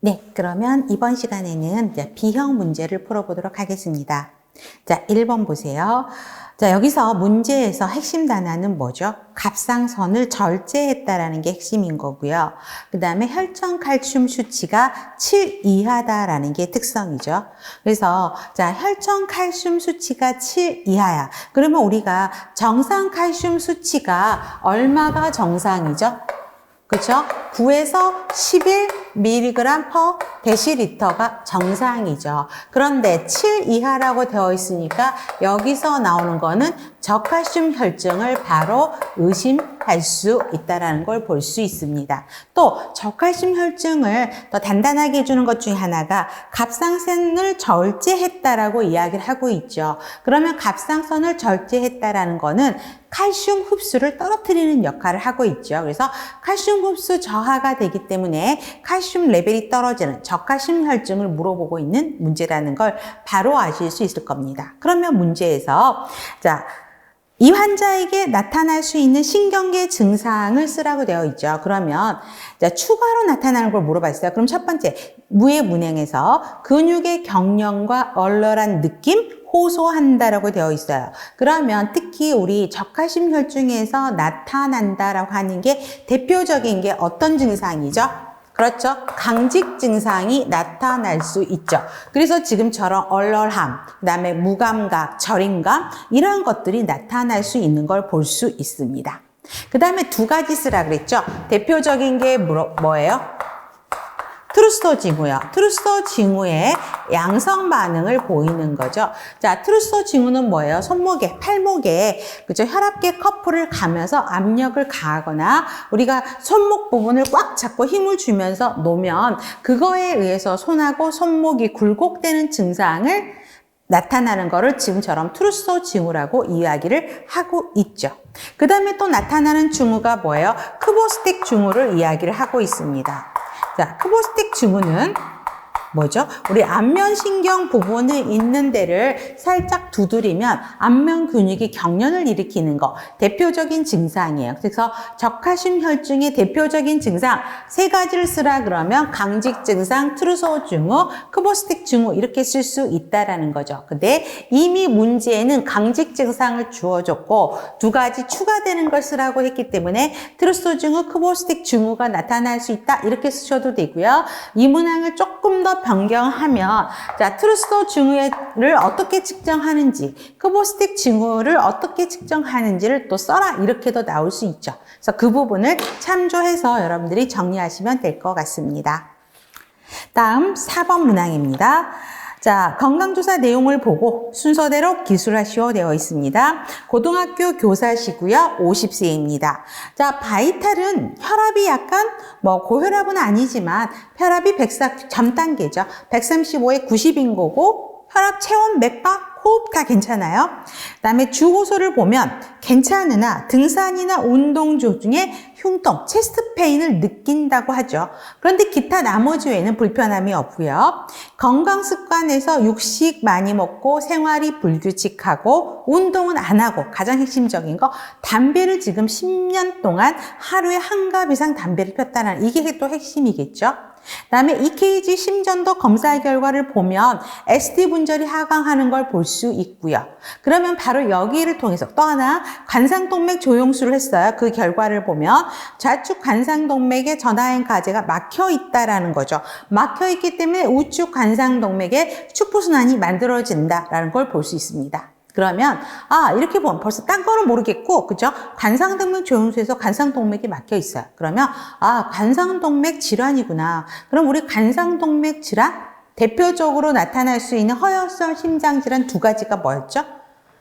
네, 그러면 이번 시간에는 이제 B형 문제를 풀어보도록 하겠습니다. 자, 1번 보세요. 자, 여기서 문제에서 핵심 단어는 뭐죠? 갑상선을 절제했다라는 게 핵심인 거고요. 그 다음에 혈전 칼슘 수치가 7 이하다라는 게 특성이죠. 그래서 자, 혈전 칼슘 수치가 7 이하야. 그러면 우리가 정상 칼슘 수치가 얼마가 정상이죠? 그렇죠? 9에서 11mg/dl가 정상이죠. 그런데 7 이하라고 되어 있으니까 여기서 나오는 거는 저칼슘 혈증을 바로 의심할 수 있다는 걸 볼 수 있습니다. 또 저칼슘 혈증을 더 단단하게 해주는 것 중에 하나가 갑상선을 절제했다라고 이야기를 하고 있죠. 그러면 갑상선을 절제했다라는 거는 칼슘 흡수를 떨어뜨리는 역할을 하고 있죠. 그래서 칼슘 흡수 저하가 되기 때문에 칼슘 레벨이 떨어지는 저칼슘 혈증을 물어보고 있는 문제라는 걸 바로 아실 수 있을 겁니다. 그러면 문제에서 자, 이 환자에게 나타날 수 있는 신경계 증상을 쓰라고 되어 있죠. 그러면 자, 추가로 나타나는 걸 물어봤어요. 그럼 첫 번째, 무의 문행에서 근육의 경련과 얼얼한 느낌, 호소한다라고 되어 있어요. 그러면 특히 우리 저칼슘 혈증에서 나타난다라고 하는 게 대표적인 게 어떤 증상이죠? 그렇죠. 강직 증상이 나타날 수 있죠. 그래서 지금처럼 얼얼함, 그 다음에 무감각, 저림감 이런 것들이 나타날 수 있는 걸 볼 수 있습니다. 그 다음에 두 가지 쓰라 그랬죠. 대표적인 게 뭐예요? 트루스토 징후요. 트루스토 징후의 양성 반응을 보이는 거죠. 자, 트루스토 징후는 뭐예요? 손목에, 팔목에, 그죠? 혈압계 커프를 가면서 압력을 가하거나 우리가 손목 부분을 꽉 잡고 힘을 주면서 놓으면 그거에 의해서 손하고 손목이 굴곡되는 증상을 나타나는 거를 지금처럼 트루스토 징후라고 이야기를 하고 있죠. 그 다음에 또 나타나는 징후가 뭐예요? 크보스틱 징후를 이야기를 하고 있습니다. 자, 크보스틱 징후는 뭐죠? 우리 안면신경 부분에 있는 데를 살짝 두드리면 안면 근육이 경련을 일으키는 거 대표적인 증상이에요. 그래서 저칼슘 혈증의 대표적인 증상 세 가지를 쓰라 그러면 강직 증상, 트루스토 징후, 크보스틱 징후 이렇게 쓸 수 있다라는 거죠. 근데 이미 문제에는 강직 증상을 주어줬고 두 가지 추가되는 걸 쓰라고 했기 때문에 트루스토 징후, 크보스틱 징후가 나타날 수 있다 이렇게 쓰셔도 되고요. 이 문항을 조금 더 변경하면 자, 트루스토 징후를 어떻게 측정하는지, 크보스틱 징후를 어떻게 측정하는지를 또 써라 이렇게도 나올 수 있죠. 그래서 그 부분을 참조해서 여러분들이 정리하시면 될 것 같습니다. 다음 4번 문항입니다. 자, 건강조사 내용을 보고 순서대로 기술하시오 되어 있습니다. 고등학교 교사시고요. 50세입니다. 자, 바이탈은 혈압이 약간 고혈압은 아니지만 혈압이 104, 전 단계죠. 135에 90인 거고 혈압, 체온, 맥박, 호흡 다 괜찮아요. 그 다음에 주호소를 보면 괜찮으나 등산이나 운동 중에 흉통, 체스트 페인을 느낀다고 하죠. 그런데 기타 나머지 외에는 불편함이 없고요. 건강 습관에서 육식 많이 먹고 생활이 불규칙하고 운동은 안 하고 가장 핵심적인 거 담배를 지금 10년 동안 하루에 한 갑 이상 담배를 폈다는 이게 또 핵심이겠죠. 그다음에 EKG 심전도 검사 결과를 보면 ST 분절이 하강하는 걸 볼 수 있고요. 그러면 바로 여기를 통해서 또 하나 관상동맥 조영술을 했어요. 그 결과를 보면 좌측 관상동맥의 전하행 가제가 막혀 있다라는 거죠. 막혀 있기 때문에 우측 관상동맥에 축포순환이 만들어진다라는 걸 볼 수 있습니다. 그러면 이렇게 보면 벌써 딴 거는 모르겠고 그죠? 관상동맥 조영술에서 관상동맥이 막혀 있어요. 그러면 관상동맥 질환이구나. 그럼 우리 관상동맥 질환 대표적으로 나타날 수 있는 허혈성 심장 질환 두 가지가 뭐였죠?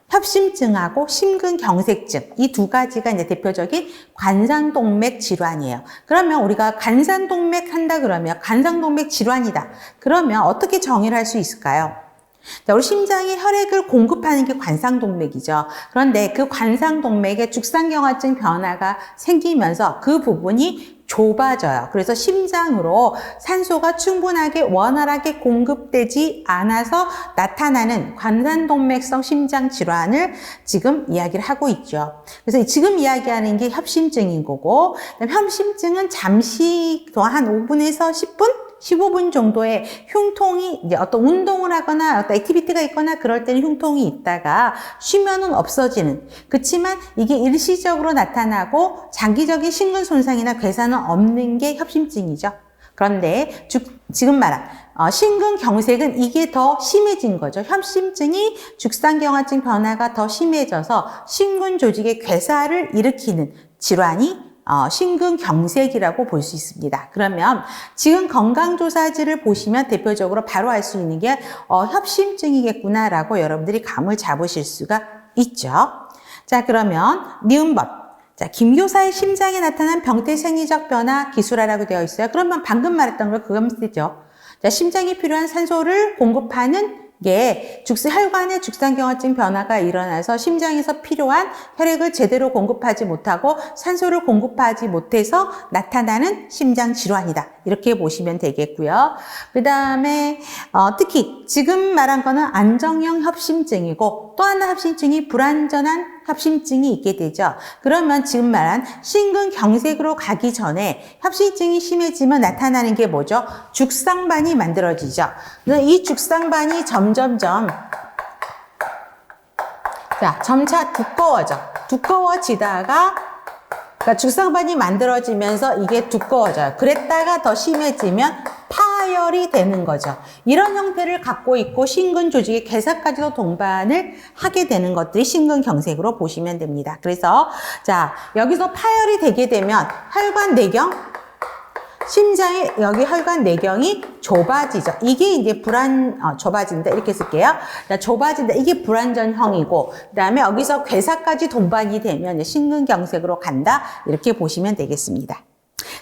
협심증하고 심근경색증 이 두 가지가 이제 대표적인 관상동맥 질환이에요. 그러면 우리가 관상동맥 한다 그러면 관상동맥 질환이다. 그러면 어떻게 정의를 할 수 있을까요? 자, 우리 심장에 혈액을 공급하는 게 관상동맥이죠. 그런데 그 관상동맥에 죽상경화증 변화가 생기면서 그 부분이 좁아져요. 그래서 심장으로 산소가 충분하게 원활하게 공급되지 않아서 나타나는 관상동맥성 심장 질환을 지금 이야기를 하고 있죠. 그래서 지금 이야기하는 게 협심증인 거고, 협심증은 잠시 한 5분에서 10분 15분 정도의 흉통이 이제 어떤 운동을 하거나 어떤 액티비티가 있거나 그럴 때는 흉통이 있다가 쉬면은 없어지는. 그렇지만 이게 일시적으로 나타나고 장기적인 심근 손상이나 괴사는 없는 게 협심증이죠. 그런데 지금 말한 심근경색은 이게 더 심해진 거죠. 협심증이 죽상경화증 변화가 더 심해져서 심근 조직의 괴사를 일으키는 질환이 심근경색이라고 볼 수 있습니다. 그러면 지금 건강조사지를 보시면 대표적으로 바로 알 수 있는 게 협심증이겠구나라고 여러분들이 감을 잡으실 수가 있죠. 자, 그러면 니은번. 자, 김교사의 심장에 나타난 병태 생리적 변화 기술화라고 되어 있어요. 그러면 방금 말했던 걸 그거면 되죠. 자, 심장에 필요한 산소를 공급하는 게 혈관의 죽상경화증 변화가 일어나서 심장에서 필요한 혈액을 제대로 공급하지 못하고 산소를 공급하지 못해서 나타나는 심장 질환이다. 이렇게 보시면 되겠고요. 그 다음에 특히 지금 말한 거는 안정형 협심증이고 또 하나 협심증이 불완전한 협심증이 있게 되죠. 그러면 지금 말한 심근경색으로 가기 전에 협심증이 심해지면 나타나는 게 뭐죠? 죽상반이 만들어지죠. 이 죽상반이 점점점 점차 두꺼워지다가 그러니까 죽상반이 만들어지면서 이게 두꺼워져요. 그랬다가 더 심해지면 파열이 되는 거죠. 이런 형태를 갖고 있고 심근 조직의 괴사까지도 동반을 하게 되는 것들이 심근경색으로 보시면 됩니다. 그래서 자, 여기서 파열이 되게 되면 혈관 내경, 심장의 여기 혈관 내경이 좁아지죠. 이게 이제 좁아진다. 이렇게 쓸게요. 좁아진다. 이게 불완전형이고, 그 다음에 여기서 괴사까지 동반이 되면 심근경색으로 간다. 이렇게 보시면 되겠습니다.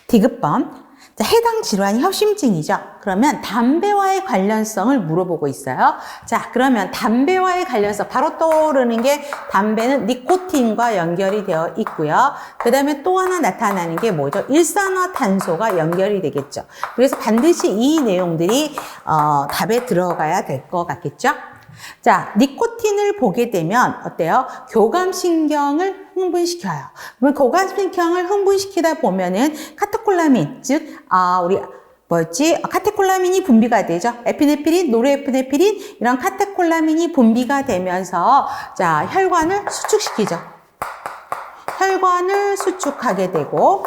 디귿번. 자, 해당 질환이 협심증이죠. 그러면 담배와의 관련성을 물어보고 있어요. 자, 그러면 담배와의 관련성 바로 떠오르는 게 담배는 니코틴과 연결이 되어 있고요. 그 다음에 또 하나 나타나는 게 뭐죠? 일산화탄소가 연결이 되겠죠. 그래서 반드시 이 내용들이 답에 들어가야 될 것 같겠죠? 자, 니코틴을 보게 되면 어때요? 교감신경을 흥분시켜요. 그러면 교감신경을 흥분시키다 보면은 카테콜라민, 즉, 카테콜라민이 분비가 되죠. 에피네프린, 노르에피네프린, 이런 카테콜라민이 분비가 되면서, 자, 혈관을 수축시키죠. 혈관을 수축하게 되고,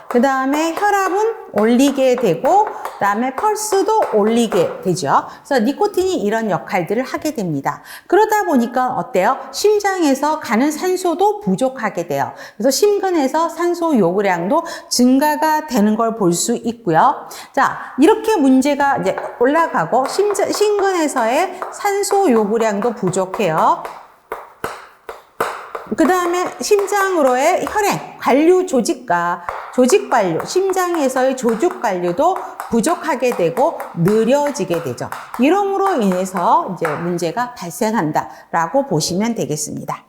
그 다음에 혈압은 올리게 되고, 그 다음에 펄스도 올리게 되죠. 그래서 니코틴이 이런 역할들을 하게 됩니다. 그러다 보니까 어때요? 심장에서 가는 산소도 부족하게 돼요. 그래서 심근에서 산소 요구량도 증가가 되는 걸 볼 수 있고요. 자, 이렇게 문제가 이제 올라가고, 심근에서의 산소 요구량도 부족해요. 그 다음에 심장으로의 혈행, 관류 조직 관류, 심장에서의 조직 관류도 부족하게 되고 느려지게 되죠. 이러므로 인해서 이제 문제가 발생한다라고 보시면 되겠습니다.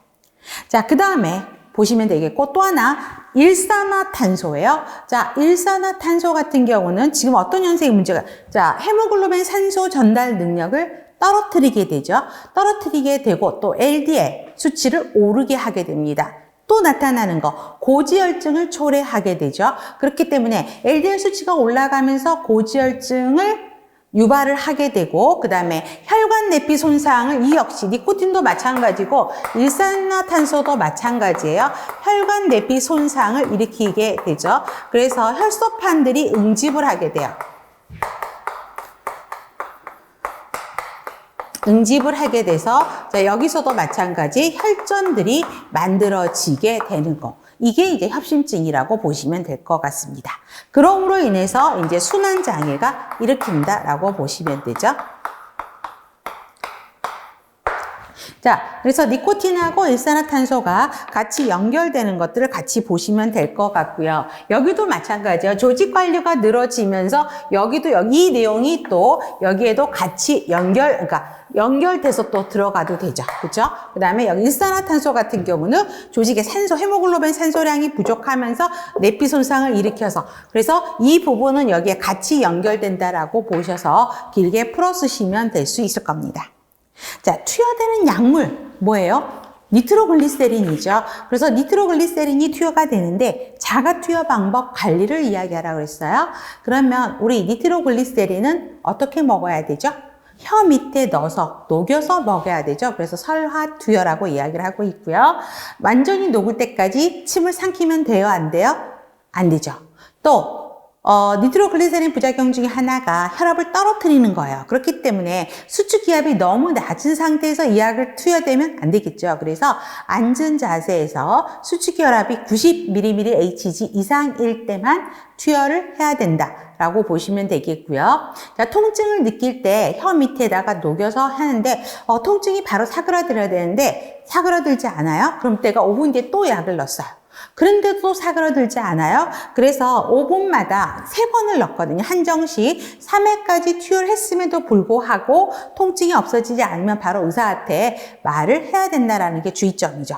자, 그 다음에 보시면 되겠고 또 하나 일산화탄소예요. 자, 일산화탄소 같은 경우는 지금 어떤 현상이 문제가, 자, 헤모글로빈 산소 전달 능력을 떨어뜨리게 되죠. 떨어뜨리게 되고 또 LDL 수치를 오르게 하게 됩니다. 또 나타나는 거, 고지혈증을 초래하게 되죠. 그렇기 때문에 LDL 수치가 올라가면서 고지혈증을 유발을 하게 되고, 그 다음에 혈관 내피 손상을, 이 역시 니코틴도 마찬가지고 일산화탄소도 마찬가지예요. 혈관 내피 손상을 일으키게 되죠. 그래서 혈소판들이 응집을 하게 돼요. 응집을 하게 돼서, 자, 여기서도 마찬가지 혈전들이 만들어지게 되는 거. 이게 이제 협심증이라고 보시면 될 것 같습니다. 그럼으로 인해서 이제 순환장애가 일으킨다라고 보시면 되죠. 자, 그래서 니코틴하고 일산화탄소가 같이 연결되는 것들을 같이 보시면 될 것 같고요. 여기도 마찬가지예요. 조직 관리가 늘어지면서 여기도 이 내용이 또 여기에도 같이 연결돼서 또 들어가도 되죠. 그죠? 그 다음에 여기 일산화탄소 같은 경우는 조직의 산소, 헤모글로빈 산소량이 부족하면서 내피 손상을 일으켜서, 그래서 이 부분은 여기에 같이 연결된다라고 보셔서 길게 풀어 쓰시면 될 수 있을 겁니다. 자, 투여되는 약물 뭐예요? 니트로글리세린이죠. 그래서 니트로글리세린이 투여가 되는데 자가 투여 방법 관리를 이야기하라고 그랬어요. 그러면 우리 니트로글리세린은 어떻게 먹어야 되죠? 혀 밑에 넣어서 녹여서 먹어야 되죠. 그래서 설화 투여라고 이야기를 하고 있고요. 완전히 녹을 때까지 침을 삼키면 돼요? 안 돼요? 안 되죠. 또 니트로글리세린 부작용 중에 하나가 혈압을 떨어뜨리는 거예요. 그렇기 때문에 수축 기압이 너무 낮은 상태에서 이 약을 투여되면 안 되겠죠. 그래서 앉은 자세에서 수축 혈압이 90mmHg 이상일 때만 투여를 해야 된다라고 보시면 되겠고요. 자, 통증을 느낄 때 혀 밑에다가 녹여서 하는데 통증이 바로 사그라들어야 되는데 사그라들지 않아요. 그럼 때가 5분 뒤에 또 약을 넣었어요. 그런데도 사그라들지 않아요. 그래서 5분마다 3번을 넣거든요. 한정씩 3회까지 투여를 했음에도 불구하고 통증이 없어지지 않으면 바로 의사한테 말을 해야 된다는 게 주의점이죠.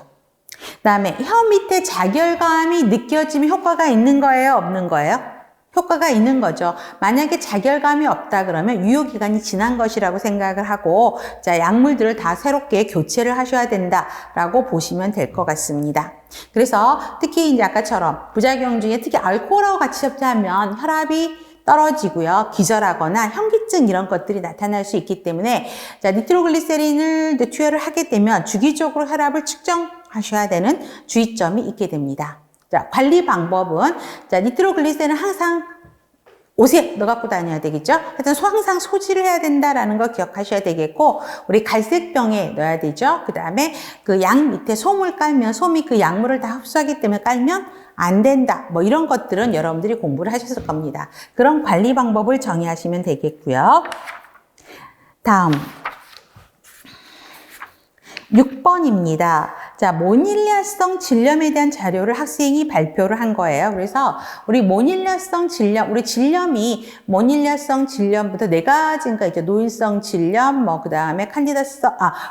그다음에 혀 밑에 자결감이 느껴지면 효과가 있는 거예요? 없는 거예요? 효과가 있는 거죠. 만약에 자결감이 없다 그러면 유효기간이 지난 것이라고 생각을 하고 자, 약물들을 다 새롭게 교체를 하셔야 된다라고 보시면 될 것 같습니다. 그래서 특히 이제 아까처럼 부작용 중에 특히 알코올하고 같이 섭취하면 혈압이 떨어지고요. 기절하거나 현기증 이런 것들이 나타날 수 있기 때문에 자, 니트로글리세린을 투여를 하게 되면 주기적으로 혈압을 측정하셔야 되는 주의점이 있게 됩니다. 자, 관리 방법은 자, 니트로글리세린은 항상 옷에 넣어 갖고 다녀야 되겠죠? 하여튼 항상 소지를 해야 된다라는 거 기억하셔야 되겠고, 우리 갈색병에 넣어야 되죠? 그 다음에 그 약 밑에 솜을 깔면, 솜이 그 약물을 다 흡수하기 때문에 깔면 안 된다. 뭐 이런 것들은 여러분들이 공부를 하셨을 겁니다. 그런 관리 방법을 정의하시면 되겠고요. 다음 6번입니다. 자, 모닐리아성 질염에 대한 자료를 학생이 발표를 한 거예요. 그래서 우리 모닐리아성 질염, 우리 질염이 모닐리아성 질염부터 4가지인가 있죠. 노인성 질염, 그 다음에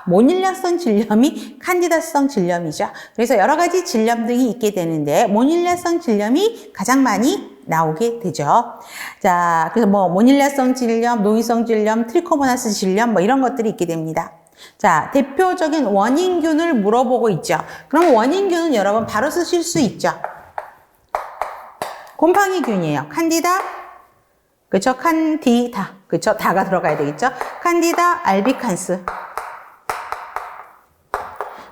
모닐리아성 질염이 칸디다성 질염이죠. 그래서 여러 가지 질염 등이 있게 되는데, 모닐리아성 질염이 가장 많이 나오게 되죠. 자, 그래서 모닐리아성 질염, 노인성 질염, 트리코모나스 질염, 이런 것들이 있게 됩니다. 자, 대표적인 원인균을 물어보고 있죠. 그럼 원인균은 여러분 바로 쓰실 수 있죠. 곰팡이균이에요. 칸디다, 그쵸? 칸디다, 그쵸? 다가 들어가야 되겠죠? 칸디다 알비칸스.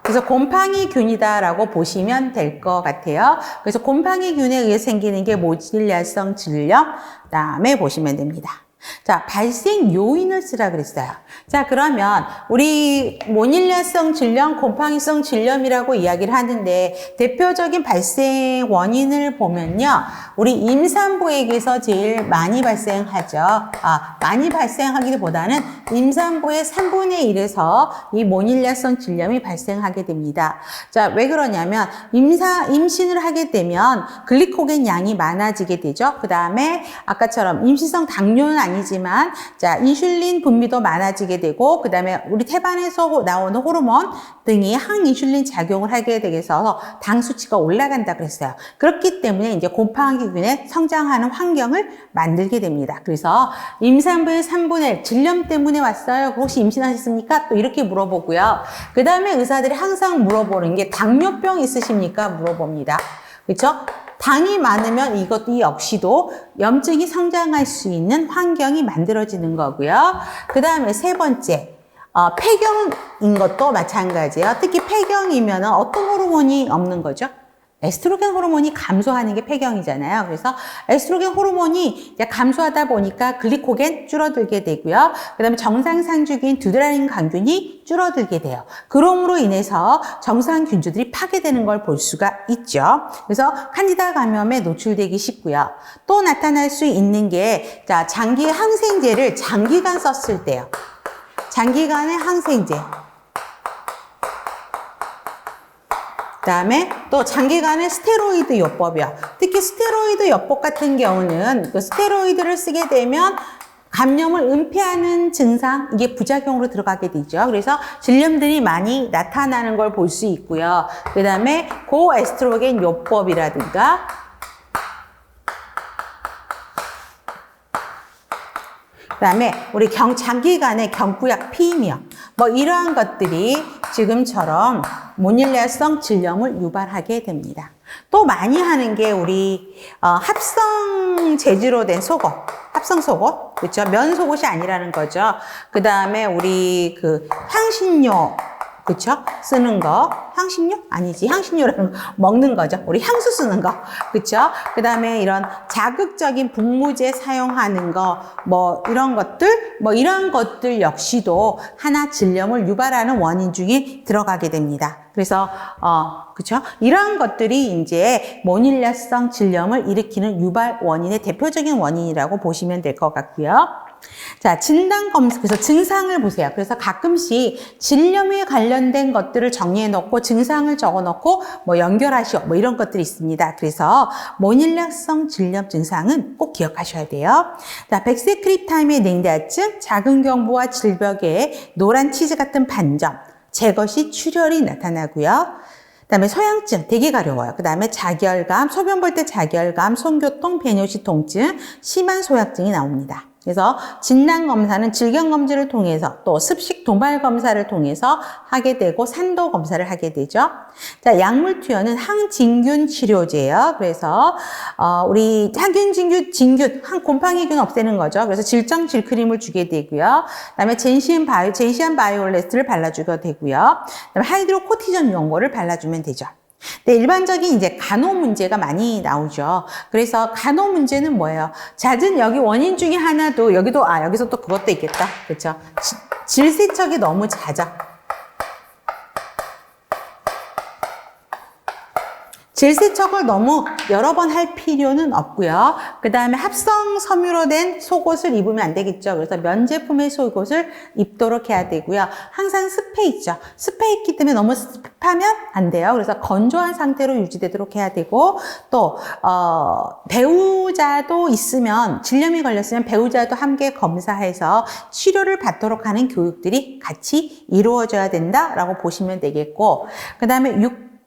그래서 곰팡이균이다라고 보시면 될 것 같아요. 그래서 곰팡이균에 의해 생기는 게 모닐리아성 질염, 그다음에 보시면 됩니다. 자, 발생 요인을 쓰라 그랬어요. 자, 그러면 우리 모닐리아성 질염, 곰팡이성 질염이라고 이야기를 하는데 대표적인 발생 원인을 보면요. 우리 임산부에게서 제일 많이 발생하죠. 많이 발생하기보다는 임산부의 3분의 1에서 이 모닐리아성 질염이 발생하게 됩니다. 자, 왜 그러냐면 임신을 하게 되면 글리코겐 양이 많아지게 되죠. 그 다음에 아까처럼 임신성 당뇨는 아니지만 자, 인슐린 분비도 많아지게 되고 그 다음에 우리 태반에서 나오는 호르몬 등이 항인슐린 작용을 하게 되어서 당 수치가 올라간다 그랬어요. 그렇기 때문에 이제 곰팡이균에 성장하는 환경을 만들게 됩니다. 그래서 임산부의 3분의 1 질염 때문에 왔어요. 혹시 임신하셨습니까? 또 이렇게 물어보고요. 그 다음에 의사들이 항상 물어보는 게 당뇨병 있으십니까? 물어봅니다. 그렇죠? 당이 많으면 이것도 역시도 염증이 성장할 수 있는 환경이 만들어지는 거고요. 그 다음에 3번째, 폐경인 것도 마찬가지예요. 특히 폐경이면 어떤 호르몬이 없는 거죠? 에스트로겐 호르몬이 감소하는 게 폐경이잖아요. 그래서 에스트로겐 호르몬이 감소하다 보니까 글리코겐 줄어들게 되고요. 그 다음에 정상상주기인 두드라닌 강균이 줄어들게 돼요. 그럼으로 인해서 정상균주들이 파괴되는 걸 볼 수가 있죠. 그래서 칸디다 감염에 노출되기 쉽고요. 또 나타날 수 있는 게 장기 항생제를 장기간 썼을 때요. 장기간의 항생제. 그 다음에 또 장기간의 스테로이드 요법이요. 특히 스테로이드 요법 같은 경우는 그 스테로이드를 쓰게 되면 감염을 은폐하는 증상, 이게 부작용으로 들어가게 되죠. 그래서 질염들이 많이 나타나는 걸 볼 수 있고요. 그 다음에 고에스트로겐 요법이라든가 그다음에 우리 장기간의 경구약 피임이요. 뭐 이러한 것들이 지금처럼 모닐레아성 질염을 유발하게 됩니다. 또 많이 하는 게 우리 합성 재질로 된 속옷, 합성 속옷, 그렇죠? 면 속옷이 아니라는 거죠. 그다음에 우리 그 향신료, 그쵸? 쓰는 거. 향신료? 아니지. 향신료라는 거. 먹는 거죠. 우리 향수 쓰는 거. 그쵸? 그 다음에 이런 자극적인 분무제 사용하는 거, 뭐, 이런 것들 역시도 하나 질염을 유발하는 원인 중에 들어가게 됩니다. 그래서, 그쵸? 이러한 것들이 이제 모닐레아성 질염을 일으키는 유발 원인의 대표적인 원인이라고 보시면 될 것 같고요. 자, 진단 검사, 그래서 증상을 보세요. 그래서 가끔씩 질염에 관련된 것들을 정리해 놓고 증상을 적어 놓고 뭐 연결하시오. 뭐 이런 것들이 있습니다. 그래서 모닐레아성 질염 증상은 꼭 기억하셔야 돼요. 자, 백색 크립타임의 냉대증, 작은 경부와 질벽에 노란 치즈 같은 반점, 제거 시 출혈이 나타나고요. 그다음에 소양증, 되게 가려워요. 그다음에 자결감, 소변 볼 때 자결감, 손교통, 배뇨시 통증, 심한 소약증이 나옵니다. 그래서 진단검사는 질경검진을 통해서 또 습식 도말 검사를 통해서 하게 되고 산도 검사를 하게 되죠. 자, 약물 투여는 항진균 치료제예요. 그래서 우리 항균, 진균, 곰팡이균 없애는 거죠. 그래서 질정 질크림을 주게 되고요. 그다음에 젠시안 바이올레스를 발라주게 되고요. 그다음에 하이드로코티존 연고를 발라주면 되죠. 네, 일반적인 이제 간호 문제가 많이 나오죠. 그래서 간호 문제는 뭐예요? 잦은 여기 원인 중에 하나도 여기서 또 그것도 있겠다. 그렇죠? 질세척이 너무 잦아. 질세척을 너무 여러 번 할 필요는 없고요. 그 다음에 합성 섬유로 된 속옷을 입으면 안 되겠죠. 그래서 면 제품의 속옷을 입도록 해야 되고요. 항상 습해 있죠. 습해 있기 때문에 너무 습하면 안 돼요. 그래서 건조한 상태로 유지되도록 해야 되고, 또 배우자도 있으면, 질염이 걸렸으면 배우자도 함께 검사해서 치료를 받도록 하는 교육들이 같이 이루어져야 된다라고 보시면 되겠고, 그 다음에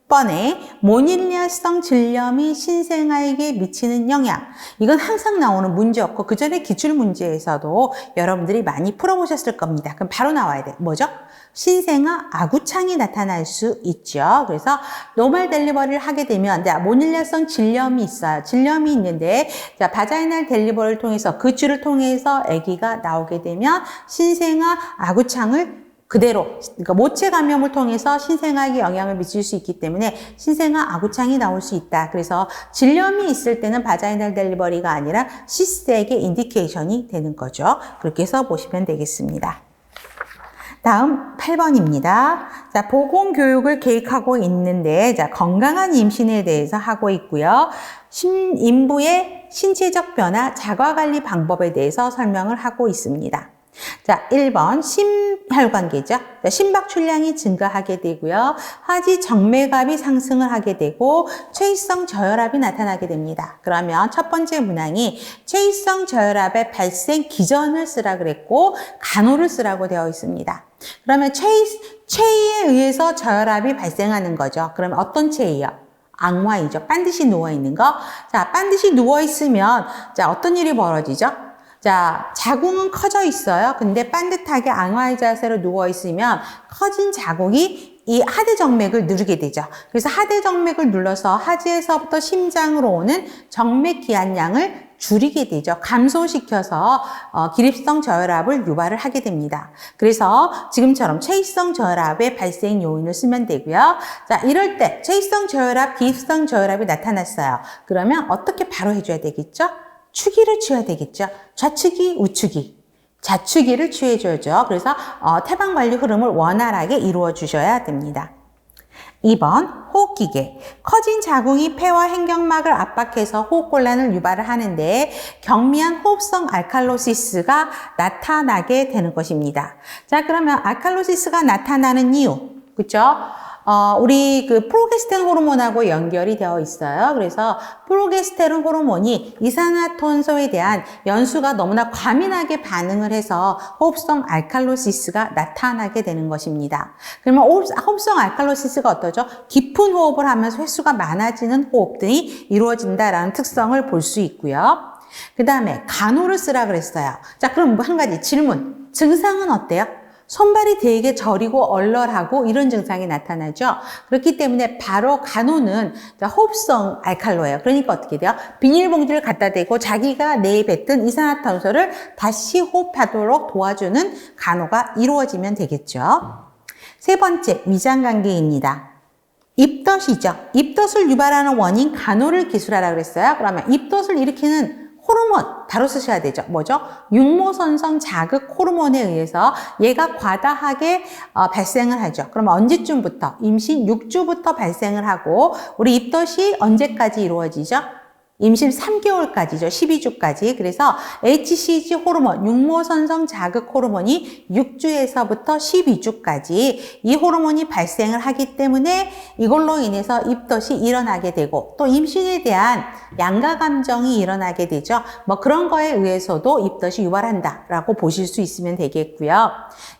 6번에 모닐레아성 질염이 신생아에게 미치는 영향. 이건 항상 나오는 문제였고 그 전에 기출문제에서도 여러분들이 많이 풀어보셨을 겁니다. 그럼 바로 나와야 돼. 뭐죠? 신생아 아구창이 나타날 수 있죠. 그래서 노멀 델리버리를 하게 되면 모닐레아성 질염이 있어요. 질염이 있는데 바자이널 델리버리를 통해서 그줄을 통해서 아기가 나오게 되면 신생아 아구창을 그대로, 그러니까 모체 감염을 통해서 신생아에게 영향을 미칠 수 있기 때문에 신생아 아구창이 나올 수 있다. 그래서 질염이 있을 때는 바자이널 델리버리가 아니라 시스에게 인디케이션이 되는 거죠. 그렇게 해서 보시면 되겠습니다. 다음 8번입니다. 자, 보건교육을 계획하고 있는데, 자, 건강한 임신에 대해서 하고 있고요. 인부의 신체적 변화, 자가관리 방법에 대해서 설명을 하고 있습니다. 자, 1번 심혈관계죠. 심박 출량이 증가하게 되고요. 하지 정맥압이 상승을 하게 되고 최이성 저혈압이 나타나게 됩니다. 그러면 첫 번째 문항이 최이성 저혈압의 발생 기전을 쓰라 그랬고 간호를 쓰라고 되어 있습니다. 그러면 체위에 의해서 저혈압이 발생하는 거죠. 그러면 어떤 체위요? 악화이죠. 반드시 누워있는 거. 자, 반드시 누워있으면 자, 어떤 일이 벌어지죠? 자, 자궁은 커져 있어요. 근데 반듯하게 앙화의 자세로 누워있으면 커진 자궁이 이 하대정맥을 누르게 되죠. 그래서 하대정맥을 눌러서 하지에서부터 심장으로 오는 정맥 기한량을 줄이게 되죠. 감소시켜서 기립성 저혈압을 유발을 하게 됩니다. 그래서 지금처럼 체위성 저혈압의 발생 요인을 쓰면 되고요. 자, 이럴 때 체위성 저혈압, 기립성 저혈압이 나타났어요. 그러면 어떻게 바로 해줘야 되겠죠? 추기를 취해야 되겠죠. 좌추기, 우추기. 좌추기를 취해줘야죠. 그래서 태방관리 흐름을 원활하게 이루어 주셔야 됩니다. 2번 호흡기계. 커진 자궁이 폐와 행경막을 압박해서 호흡곤란을 유발을 하는데 경미한 호흡성 알칼로시스가 나타나게 되는 것입니다. 자, 그러면 알칼로시스가 나타나는 이유, 그렇죠? 우리 그 프로게스테론 호르몬하고 연결이 되어 있어요. 그래서 프로게스테론 호르몬이 이산화탄소에 대한 연수가 너무나 과민하게 반응을 해서 호흡성 알칼로시스가 나타나게 되는 것입니다. 그러면 호흡성 알칼로시스가 어떠죠? 깊은 호흡을 하면서 횟수가 많아지는 호흡들이 이루어진다라는 특성을 볼 수 있고요. 그 다음에 간호를 쓰라 그랬어요. 자, 그럼 한 가지 질문. 증상은 어때요? 손발이 되게 저리고 얼얼하고 이런 증상이 나타나죠. 그렇기 때문에 바로 간호는 호흡성 알칼로예요. 그러니까 어떻게 돼요? 비닐봉지를 갖다 대고 자기가 내에 뱉은 이산화탄소를 다시 호흡하도록 도와주는 간호가 이루어지면 되겠죠. 세 번째, 위장관계입니다. 입덧이죠. 입덧을 유발하는 원인 간호를 기술하라 그랬어요. 그러면 입덧을 일으키는 호르몬 바로 쓰셔야 되죠. 뭐죠? 육모선성 자극 호르몬에 의해서 얘가 과다하게 발생을 하죠. 그럼 언제쯤부터? 임신 6주부터 발생을 하고 우리 입덧이 언제까지 이루어지죠? 임신 3개월까지죠. 12주까지. 그래서 HCG 호르몬, 육모선성 자극 호르몬이 6주에서부터 12주까지 이 호르몬이 발생을 하기 때문에 이걸로 인해서 입덧이 일어나게 되고 또 임신에 대한 양가 감정이 일어나게 되죠. 뭐 그런 거에 의해서도 입덧이 유발한다라고 보실 수 있으면 되겠고요.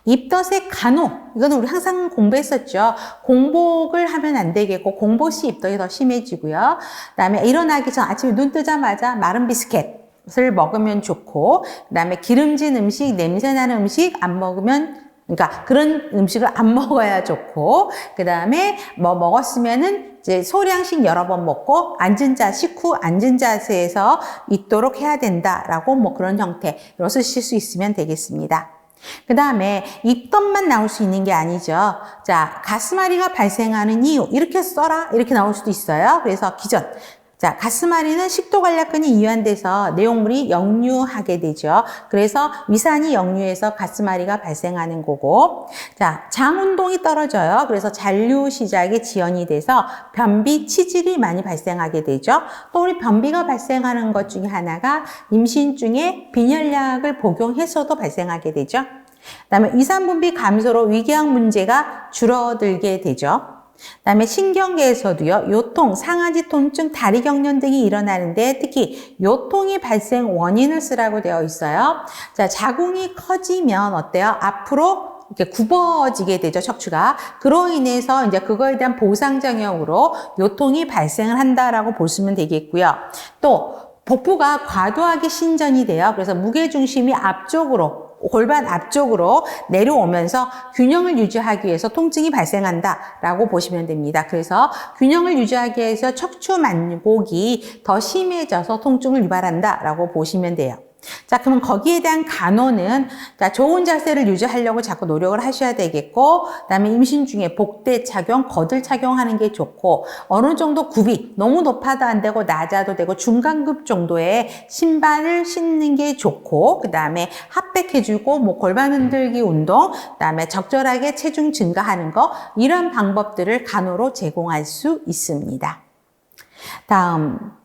입덧의 간호, 이거는 우리 항상 공부했었죠. 공복을 하면 안 되겠고 공복 시 입덧이 더 심해지고요. 그다음에 일어나기 전 아침에 눈 뜨자마자 마른 비스켓을 먹으면 좋고 그다음에 기름진 음식, 냄새나는 음식 안 먹으면 그러니까 그런 음식을 안 먹어야 좋고 그다음에 뭐 먹었으면은 이제 소량씩 여러 번 먹고 앉은 자 식후 앉은 자세에서 있도록 해야 된다라고 뭐 그런 형태로 쓰실 수 있으면 되겠습니다. 그 다음에 입덧만 나올 수 있는 게 아니죠. 자, 가스마리가 발생하는 이유 이렇게 써라 이렇게 나올 수도 있어요. 그래서 기전. 자, 가스마리는 식도관략근이 이완돼서 내용물이 역류하게 되죠. 그래서 위산이 역류해서 가스마리가 발생하는 거고, 자, 장운동이 떨어져요. 그래서 잔류 시작이 지연이 돼서 변비, 치질이 많이 발생하게 되죠. 또 우리 변비가 발생하는 것 중에 하나가 임신 중에 빈혈약을 복용해서도 발생하게 되죠. 그다음에 위산분비 감소로 위궤양 문제가 줄어들게 되죠. 그다음에 신경계에서도요, 요통, 상하지 통증, 다리 경련 등이 일어나는데 특히 요통이 발생 원인을 쓰라고 되어 있어요. 자, 자궁이 커지면 어때요? 앞으로 이렇게 굽어지게 되죠, 척추가. 그로 인해서 이제 그거에 대한 보상작용으로 요통이 발생을 한다라고 보시면 되겠고요. 또 복부가 과도하게 신전이 돼요. 그래서 무게중심이 앞쪽으로 골반 앞쪽으로 내려오면서 균형을 유지하기 위해서 통증이 발생한다라고 보시면 됩니다. 그래서 균형을 유지하기 위해서 척추 만곡이 더 심해져서 통증을 유발한다라고 보시면 돼요. 자, 그러면 거기에 대한 간호는 자, 좋은 자세를 유지하려고 자꾸 노력을 하셔야 되겠고 그다음에 임신 중에 복대 착용, 거들 착용하는 게 좋고 어느 정도 굽이 너무 높아도 안 되고 낮아도 되고 중간급 정도의 신발을 신는 게 좋고 그다음에 핫백해주고 뭐 골반 흔들기 운동 그다음에 적절하게 체중 증가하는 거 이런 방법들을 간호로 제공할 수 있습니다. 다음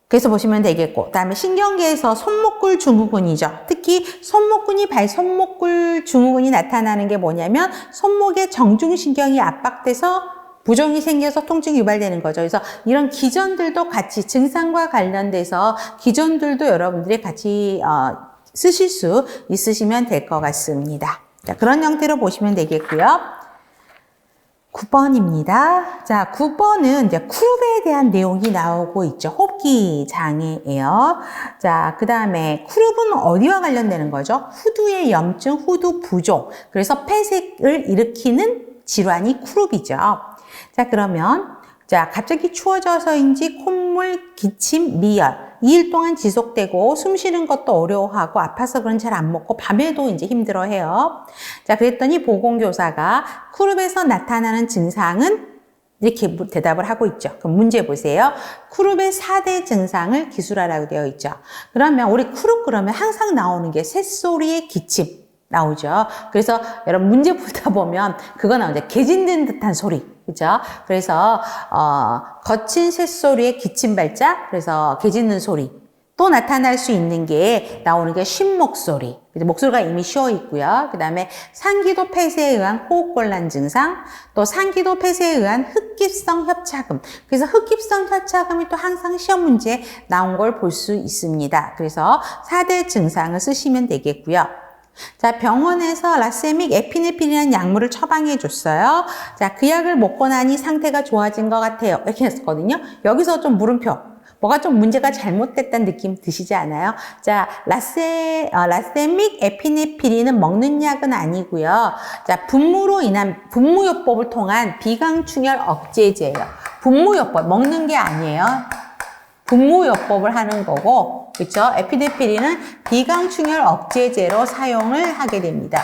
그래서 보시면 되겠고 그다음에 신경계에서 손목굴 증후군이죠. 특히 손목근이 손목굴 증후군이 나타나는 게 뭐냐면 손목의 정중신경이 압박돼서 부종이 생겨서 통증이 유발되는 거죠. 그래서 이런 기전들도 같이 증상과 관련돼서 기전들도 여러분들이 같이 쓰실 수 있으시면 될 것 같습니다. 자, 그런 형태로 보시면 되겠고요. 9번입니다. 자, 9번은 이제 쿠룹에 대한 내용이 나오고 있죠. 호흡기 장애예요. 자, 그 다음에 쿠룹은 어디와 관련되는 거죠? 후두의 염증, 후두 부종. 그래서 폐색을 일으키는 질환이 쿠룹이죠. 자, 그러면 자, 갑자기 추워져서인지 콧물, 기침, 미열. 2일 동안 지속되고 숨 쉬는 것도 어려워하고 아파서 그런 잘 안 먹고 밤에도 이제 힘들어해요. 자, 그랬더니 보건교사가 쿠룹에서 나타나는 증상은 이렇게 대답을 하고 있죠. 그럼 문제 보세요. 쿠룹의 4대 증상을 기술하라고 되어 있죠. 그러면 우리 쿠룹 그러면 항상 나오는 게 새소리의 기침 나오죠. 그래서 여러분 문제 풀다 보면 그거 나오죠. 개 짖는 듯한 소리. 그죠? 그래서 거친 새소리의 기침 발작, 그래서 개 짖는 소리. 또 나타날 수 있는 게 나오는 게 쉰 목소리. 목소리가 이미 쉬어 있고요. 그 다음에 상기도 폐쇄에 의한 호흡곤란 증상, 또 상기도 폐쇄에 의한 흡깁성 협착음. 그래서 흡깁성 협착음이 또 항상 시험 문제에 나온 걸 볼 수 있습니다. 그래서 4대 증상을 쓰시면 되겠고요. 자, 병원에서 라세믹 에피네프린이라는 약물을 처방해 줬어요. 자, 그 약을 먹고 나니 상태가 좋아진 것 같아요. 이렇게 했었거든요. 여기서 좀 물음표. 뭐가 좀 문제가 잘못됐다는 느낌 드시지 않아요? 자, 라세믹 에피네피린은 먹는 약은 아니고요. 자, 분무요법을 통한 비강충혈 억제제예요. 분무요법, 먹는 게 아니에요. 분무요법을 하는 거고, 그렇죠? 에피네피린은 비강충혈 억제제로 사용을 하게 됩니다.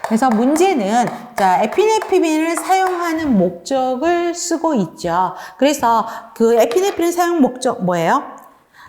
그래서 문제는 자, 에피네프린을 사용하는 목적을 쓰고 있죠. 그래서 그 에피네프린 사용 목적 뭐예요?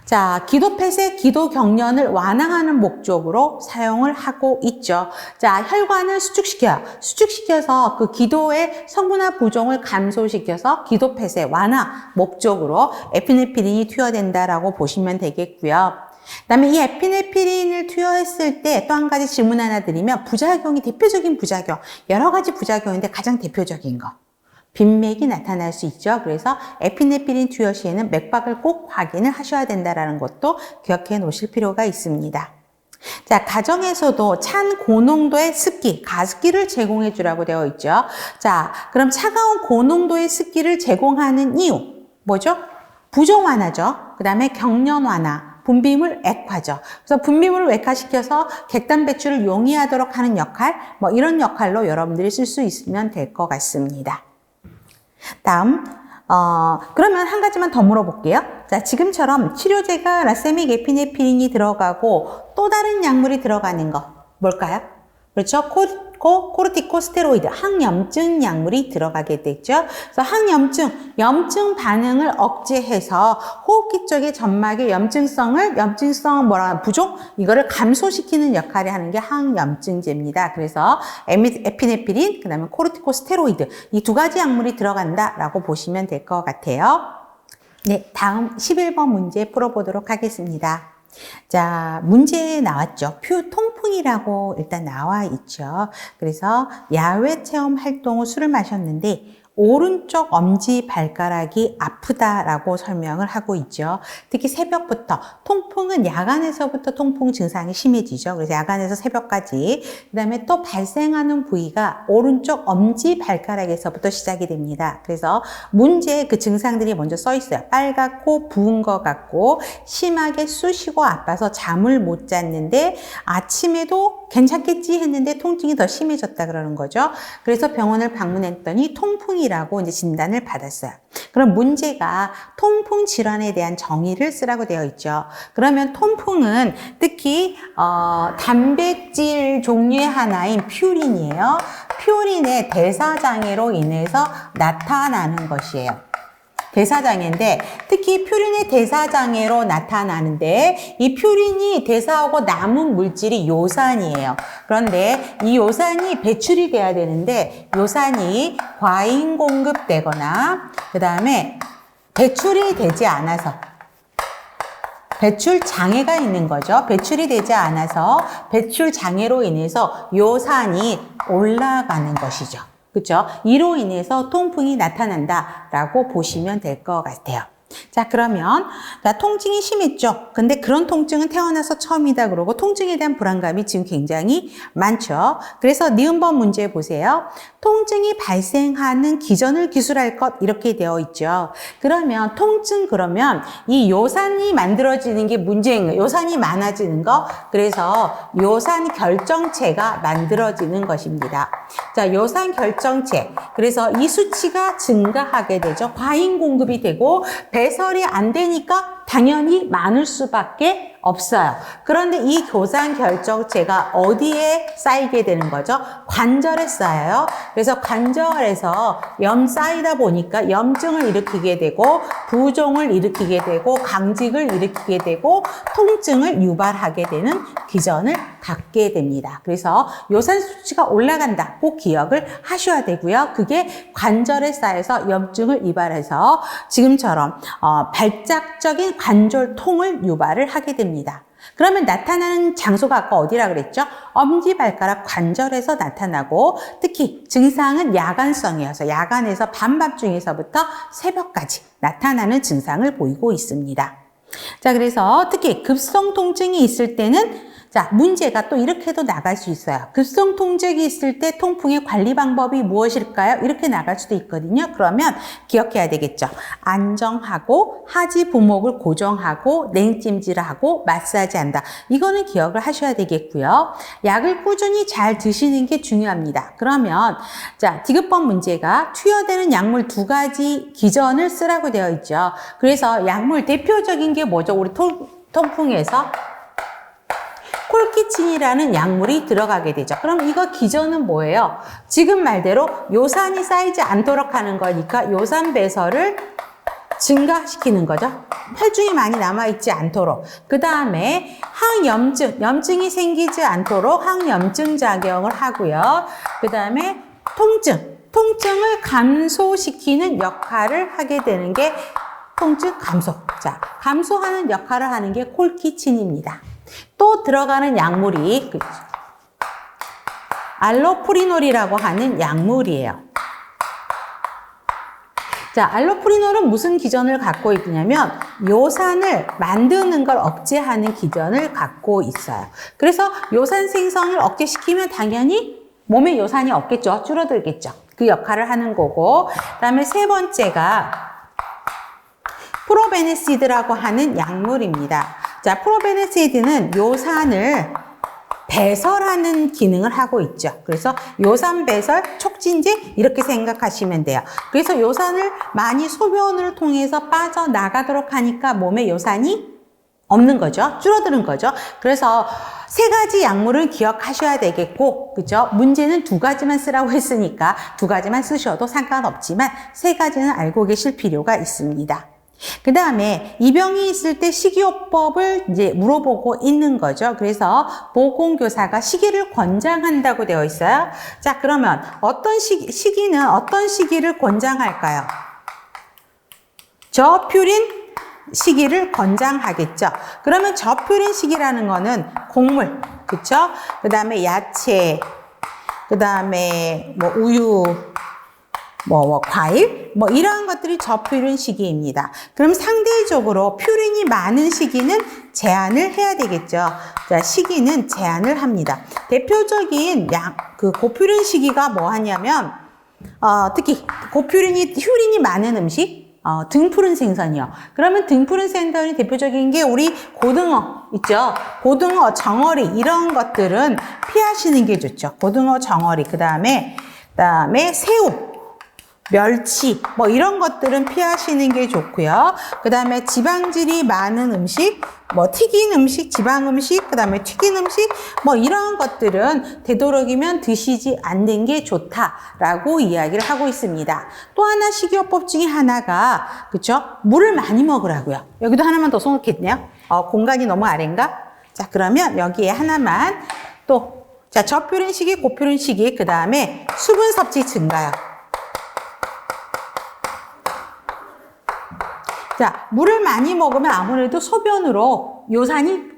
자, 기도폐쇄, 기도경련을 완화하는 목적으로 사용을 하고 있죠. 자, 혈관을 수축시켜요. 수축시켜서 그 기도의 성분화 부종을 감소시켜서 기도폐쇄 완화 목적으로 에피네프린이 투여된다라고 보시면 되겠고요. 그다음에 이 에피네프린을 투여했을 때 또 한 가지 질문 하나 드리면 부작용이 대표적인 부작용, 여러 가지 부작용인데 가장 대표적인 거. 빈맥이 나타날 수 있죠. 그래서 에피네프린 투여 시에는 맥박을 꼭 확인을 하셔야 된다는 것도 기억해 놓으실 필요가 있습니다. 자, 가정에서도 찬 고농도의 습기, 가습기를 제공해 주라고 되어 있죠. 자, 그럼 차가운 고농도의 습기를 제공하는 이유, 뭐죠? 부종 완화죠. 그 다음에 경련 완화. 분비물 액화죠. 그래서 분비물을 액화시켜서 객단 배출을 용이하도록 하는 역할, 뭐 이런 역할로 여러분들이 쓸 수 있으면 될 것 같습니다. 다음, 그러면 한 가지만 더 물어볼게요. 자, 지금처럼 치료제가 라세믹 에피네프린이 들어가고 또 다른 약물이 들어가는 거 뭘까요? 그렇죠? 코르티코스테로이드, 항염증 약물이 들어가게 되죠. 그래서 염증 반응을 억제해서 호흡기 쪽의 점막의 염증성 부종, 이거를 감소시키는 역할을 하는 게 항염증제입니다. 그래서 에피네프린, 그 다음에 코르티코스테로이드, 이 두 가지 약물이 들어간다라고 보시면 될 것 같아요. 네, 다음 11번 문제 풀어보도록 하겠습니다. 자, 문제 나왔죠. 통풍이라고 일단 나와 있죠. 그래서 야외 체험 활동 후 술을 마셨는데 오른쪽 엄지 발가락이 아프다라고 설명을 하고 있죠. 특히 새벽부터, 통풍은 야간에서부터 통풍 증상이 심해지죠. 그래서 야간에서 새벽까지. 그 다음에 또 발생하는 부위가 오른쪽 엄지 발가락에서부터 시작이 됩니다. 그래서 문제에 그 증상들이 먼저 써 있어요. 빨갛고 부은 것 같고 심하게 쑤시고 아파서 잠을 못 잤는데 아침에도 괜찮겠지 했는데 통증이 더 심해졌다 그러는 거죠. 그래서 병원을 방문했더니 통풍이라고 이제 진단을 받았어요. 그럼 문제가 통풍 질환에 대한 정의를 쓰라고 되어 있죠. 그러면 통풍은 특히 단백질 종류의 하나인 퓨린이에요. 퓨린의 대사장애로 인해서 나타나는 것이에요. 대사장애인데 특히 퓨린의 대사장애로 나타나는데 이 퓨린이 대사하고 남은 물질이 요산이에요. 그런데 이 요산이 배출이 돼야 되는데 요산이 과잉 공급되거나 그 다음에 배출이 되지 않아서 배출 장애가 있는 거죠. 배출이 되지 않아서 배출 장애로 인해서 요산이 올라가는 것이죠. 그렇죠? 이로 인해서 통풍이 나타난다라고 보시면 될 것 같아요. 자, 그러면 통증이 심했죠. 근데 그런 통증은 태어나서 처음이다 그러고 통증에 대한 불안감이 지금 굉장히 많죠. 그래서 니은번 문제 보세요. 통증이 발생하는 기전을 기술할 것 이렇게 되어 있죠. 그러면 그러면 이 요산이 만들어지는 게 문제인 거예요. 요산이 많아지는 거. 그래서 요산 결정체가 만들어지는 것입니다. 자, 요산 결정체. 그래서 이 수치가 증가하게 되죠. 과잉 공급이 되고 배설이 안 되니까 당연히 많을 수밖에 없어요. 그런데 이 요산 결정체가 어디에 쌓이게 되는 거죠? 관절에 쌓여요. 그래서 관절에서 쌓이다 보니까 염증을 일으키게 되고 부종을 일으키게 되고 강직을 일으키게 되고 통증을 유발하게 되는 기전을 갖게 됩니다. 그래서 요산 수치가 올라간다. 꼭 기억을 하셔야 되고요. 그게 관절에 쌓여서 염증을 유발해서 지금처럼 발작적인 관절통을 유발을 하게 됩니다. 그러면 나타나는 장소가 아까 어디라 그랬죠? 엄지발가락 관절에서 나타나고 특히 증상은 야간성이어서 야간에서 밤밤중에서부터 새벽까지 나타나는 증상을 보이고 있습니다. 자, 그래서 특히 급성 통증이 있을 때는 자, 문제가 또 이렇게도 나갈 수 있어요. 급성 통증이 있을 때 통풍의 관리 방법이 무엇일까요? 이렇게 나갈 수도 있거든요. 그러면 기억해야 되겠죠. 안정하고 하지 부목을 고정하고 냉찜질하고 마사지한다. 이거는 기억을 하셔야 되겠고요. 약을 꾸준히 잘 드시는 게 중요합니다. 그러면 자, 디귿번 문제가 투여되는 약물 2가지 기전을 쓰라고 되어 있죠. 그래서 약물 대표적인 게 뭐죠? 우리 통풍에서 콜키친이라는 약물이 들어가게 되죠. 그럼 이거 기전은 뭐예요? 지금 말대로 요산이 쌓이지 않도록 하는 거니까 요산 배설을 증가시키는 거죠. 혈중이 많이 남아있지 않도록. 그 다음에 염증이 생기지 않도록 항염증 작용을 하고요. 그 다음에 통증을 감소시키는 역할을 하게 되는 게 통증 감소. 자, 감소하는 역할을 하는 게 콜키친입니다. 또 들어가는 약물이 알로프리놀이라고 하는 약물이에요. 자, 알로프리놀은 무슨 기전을 갖고 있냐면 요산을 만드는 걸 억제하는 기전을 갖고 있어요. 그래서 요산 생성을 억제시키면 당연히 몸에 요산이 없겠죠. 줄어들겠죠. 그 역할을 하는 거고. 그다음에 세 번째가 프로베네시드라고 하는 약물입니다. 자, 프로베네시드는 요산을 배설하는 기능을 하고 있죠. 그래서 요산 배설 촉진제 이렇게 생각하시면 돼요. 그래서 요산을 많이 소변을 통해서 빠져나가도록 하니까 몸에 요산이 없는 거죠. 줄어드는 거죠. 그래서 3가지 약물을 기억하셔야 되겠고, 그죠? 문제는 2가지만 쓰라고 했으니까 2가지만 쓰셔도 상관없지만 3가지는 알고 계실 필요가 있습니다. 그 다음에 이 병이 있을 때 식이요법을 이제 물어보고 있는 거죠. 그래서 보건교사가 식이를 권장한다고 되어 있어요. 자, 그러면 어떤 식이는 어떤 식이를 권장할까요? 저퓨린 식이를 권장하겠죠. 그러면 저퓨린 식이라는 거는 곡물, 그쵸? 그 다음에 야채, 그 다음에 뭐 우유, 과일, 이러한 것들이 저퓨린 식이입니다. 그럼 상대적으로 퓨린이 많은 식이는 제한을 해야 되겠죠. 자, 식이는 제한을 합니다. 대표적인 고퓨린 식이가 뭐 하냐면, 특히 휴린이 많은 음식, 등푸른 생선이요. 그러면 등푸른 생선이 대표적인 게 우리 고등어 있죠. 고등어, 정어리 이런 것들은 피하시는 게 좋죠. 고등어, 정어리, 그 다음에 새우, 멸치 이런 것들은 피하시는 게 좋고요. 그 다음에 지방질이 많은 음식, 튀긴 음식, 지방 음식, 그 다음에 튀긴 음식 이런 것들은 되도록이면 드시지 않는 게 좋다라고 이야기를 하고 있습니다. 또 하나 식이요법 중에 하나가 그쵸? 물을 많이 먹으라고요. 여기도 하나만 더 써놓겠네요. 공간이 너무 아래인가? 자, 그러면 여기에 하나만 또 저퓨린 식이, 고퓨린 식이, 그 다음에 수분 섭취 증가요. 자, 물을 많이 먹으면 아무래도 소변으로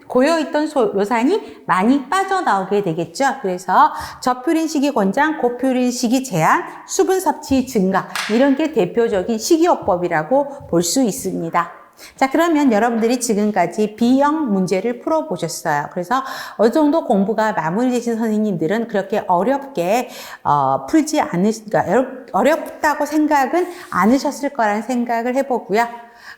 고여있던 요산이 많이 빠져나오게 되겠죠. 그래서 저퓨린 식이 권장, 고퓨린 식이 제한, 수분 섭취 증가 이런 게 대표적인 식이요법이라고 볼 수 있습니다. 자, 그러면 여러분들이 지금까지 B형 문제를 풀어보셨어요. 그래서 어느 정도 공부가 마무리되신 선생님들은 그렇게 어렵게 어렵다고 생각은 않으셨을 거라는 생각을 해보고요.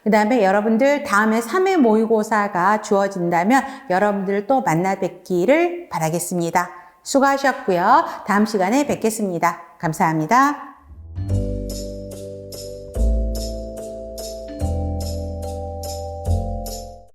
그 다음에 여러분들 다음에 3회 모의고사가 주어진다면 여러분들 또 만나 뵙기를 바라겠습니다. 수고하셨고요. 다음 시간에 뵙겠습니다. 감사합니다.